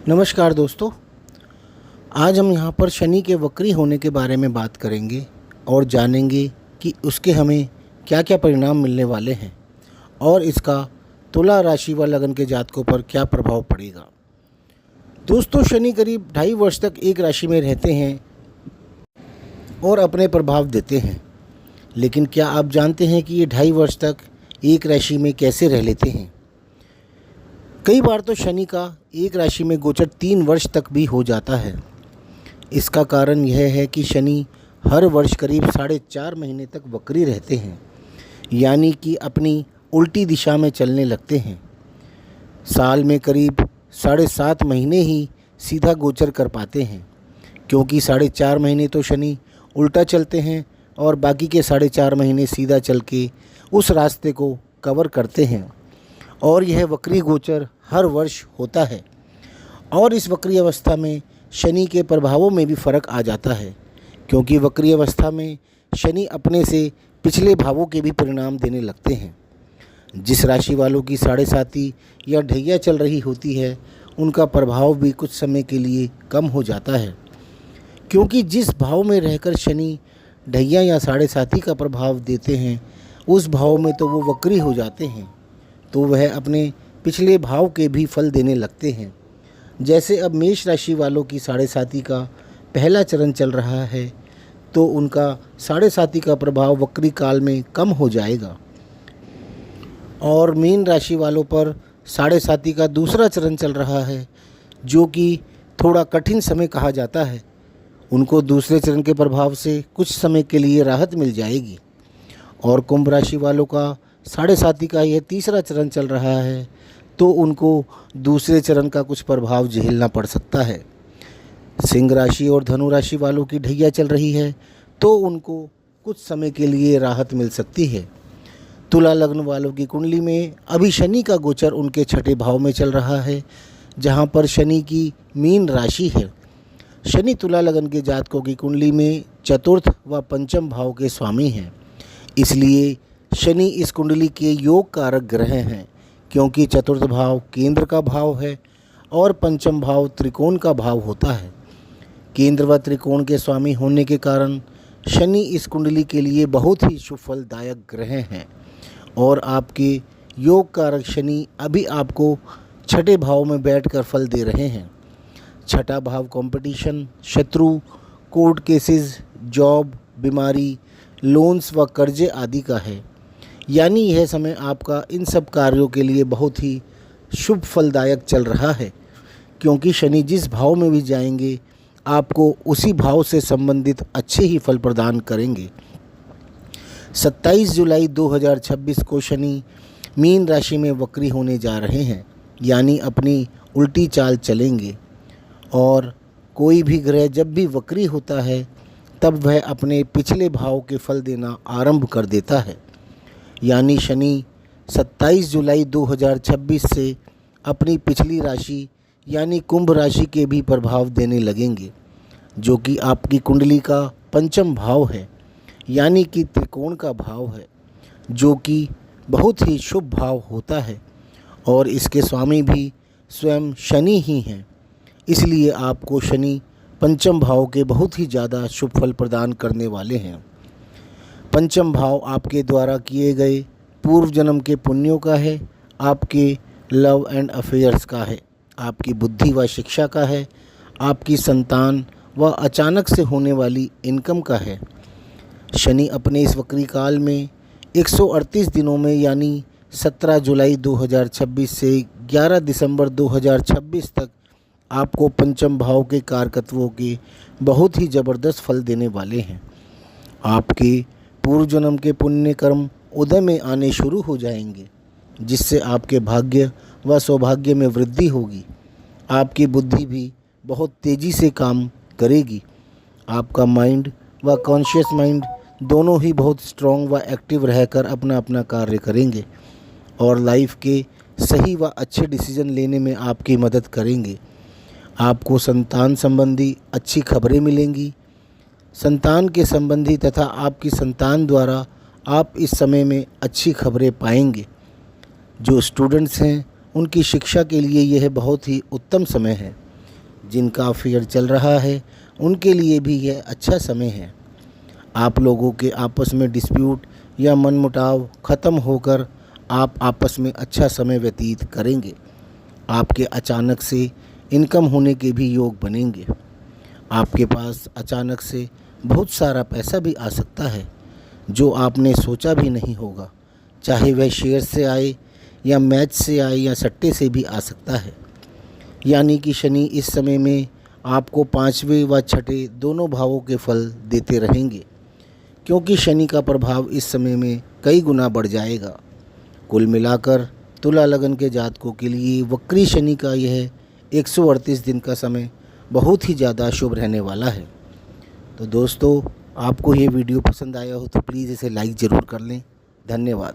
नमस्कार दोस्तों। आज हम यहाँ पर शनि के वक्री होने के बारे में बात करेंगे और जानेंगे कि उसके हमें क्या क्या परिणाम मिलने वाले हैं और इसका तुला राशि व लगन के जातकों पर क्या प्रभाव पड़ेगा। दोस्तों, शनि करीब 2.5 वर्ष तक एक राशि में रहते हैं और अपने प्रभाव देते हैं। लेकिन क्या आप जानते हैं कि ये 2.5 वर्ष तक एक राशि में कैसे रह लेते हैं? कई बार तो शनि का एक राशि में गोचर 3 वर्ष तक भी हो जाता है। इसका कारण यह है कि शनि हर वर्ष करीब 4.5 महीने तक वक्री रहते हैं, यानी कि अपनी उल्टी दिशा में चलने लगते हैं। साल में करीब 7.5 महीने ही सीधा गोचर कर पाते हैं, क्योंकि 4.5 महीने तो शनि उल्टा चलते हैं और बाकी के 4.5 महीने सीधा चल के उस रास्ते को कवर करते हैं। और यह वक्री गोचर हर वर्ष होता है और इस वक्री अवस्था में शनि के प्रभावों में भी फ़र्क आ जाता है, क्योंकि वक्री अवस्था में शनि अपने से पिछले भावों के भी परिणाम देने लगते हैं। जिस राशि वालों की 7.5 या ढैया चल रही होती है, उनका प्रभाव भी कुछ समय के लिए कम हो जाता है, क्योंकि जिस भाव में रहकर शनि ढैया या 7.5 का प्रभाव देते हैं, उस भाव में तो वो वक्री हो जाते हैं, तो वह अपने पिछले भाव के भी फल देने लगते हैं। जैसे अब मेष राशि वालों की 7.5 का पहला चरण चल रहा है, तो उनका 7.5 का प्रभाव वक्री काल में कम हो जाएगा। और मीन राशि वालों पर 7.5 का दूसरा चरण चल रहा है, जो कि थोड़ा कठिन समय कहा जाता है। उनको दूसरे चरण के प्रभाव से कुछ समय के लिए राहत मिल जाएगी। और कुंभ राशि वालों का 7.5 का यह तीसरा चरण चल रहा है, तो उनको दूसरे चरण का कुछ प्रभाव झेलना पड़ सकता है। सिंह राशि और धनु राशि वालों की ढैया चल रही है, तो उनको कुछ समय के लिए राहत मिल सकती है। तुला लग्न वालों की कुंडली में अभी शनि का गोचर उनके 6ठे भाव में चल रहा है, जहां पर शनि की मीन राशि है। शनि तुला लग्न के जातकों की कुंडली में 4th व 5म भाव के स्वामी हैं, इसलिए शनि इस कुंडली के योग कारक ग्रह हैं, क्योंकि 4th भाव केंद्र का भाव है और 5म भाव त्रिकोण का भाव होता है। केंद्र व त्रिकोण के स्वामी होने के कारण शनि इस कुंडली के लिए बहुत ही शुभ फलदायक ग्रह हैं। और आपके योग कारक शनि अभी आपको 6ठे भाव में बैठकर फल दे रहे हैं। 6ठा भाव कंपटीशन, शत्रु, कोर्ट केसेस, जॉब, बीमारी, लोन्स व कर्जे आदि का है, यानी यह समय आपका इन सब कार्यों के लिए बहुत ही शुभ फलदायक चल रहा है, क्योंकि शनि जिस भाव में भी जाएंगे आपको उसी भाव से संबंधित अच्छे ही फल प्रदान करेंगे। 27 जुलाई 2026 को शनि मीन राशि में वक्री होने जा रहे हैं, यानी अपनी उल्टी चाल चलेंगे। और कोई भी ग्रह जब भी वक्री होता है, तब वह अपने पिछले भाव के फल देना आरंभ कर देता है। यानी शनि 27 जुलाई 2026 से अपनी पिछली राशि यानी कुंभ राशि के भी प्रभाव देने लगेंगे, जो कि आपकी कुंडली का 5म भाव है, यानी कि त्रिकोण का भाव है, जो कि बहुत ही शुभ भाव होता है और इसके स्वामी भी स्वयं शनि ही हैं। इसलिए आपको शनि 5म भाव के बहुत ही ज़्यादा शुभ फल प्रदान करने वाले हैं। 5म भाव आपके द्वारा किए गए पूर्व जन्म के पुण्यों का है, आपके लव एंड अफेयर्स का है, आपकी बुद्धि व शिक्षा का है, आपकी संतान व अचानक से होने वाली इनकम का है। शनि अपने इस वक्री काल में 138 दिनों में, यानी 17 जुलाई 2026 से 11 दिसंबर 2026 तक आपको 5म भाव के कारकत्वों के बहुत ही ज़बरदस्त फल देने वाले हैं। आपके पूर्व जन्म के पुण्य कर्म उदय में आने शुरू हो जाएंगे, जिससे आपके भाग्य व सौभाग्य में वृद्धि होगी। आपकी बुद्धि भी बहुत तेज़ी से काम करेगी। आपका माइंड व कॉन्शियस माइंड दोनों ही बहुत स्ट्रॉन्ग व एक्टिव रहकर अपना अपना कार्य करेंगे और लाइफ के सही व अच्छे डिसीजन लेने में आपकी मदद करेंगे। आपको संतान संबंधी अच्छी खबरें मिलेंगी। संतान के संबंधी तथा आपकी संतान द्वारा आप इस समय में अच्छी खबरें पाएंगे। जो स्टूडेंट्स हैं, उनकी शिक्षा के लिए यह बहुत ही उत्तम समय है। जिनका अफेयर चल रहा है उनके लिए भी यह अच्छा समय है। आप लोगों के आपस में डिस्प्यूट या मनमुटाव ख़त्म होकर आप आपस में अच्छा समय व्यतीत करेंगे। आपके अचानक से इनकम होने के भी योग बनेंगे। आपके पास अचानक से बहुत सारा पैसा भी आ सकता है जो आपने सोचा भी नहीं होगा, चाहे वह शेयर से आए या मैच से आए या सट्टे से भी आ सकता है। यानी कि शनि इस समय में आपको 5वें व छठे दोनों भावों के फल देते रहेंगे, क्योंकि शनि का प्रभाव इस समय में कई गुना बढ़ जाएगा। कुल मिलाकर तुला लगन के जातकों के लिए वक्री शनि का यह 138 दिन का समय बहुत ही ज़्यादा शुभ रहने वाला है। तो दोस्तों, आपको ये वीडियो पसंद आया हो तो प्लीज़ इसे लाइक ज़रूर कर लें। धन्यवाद।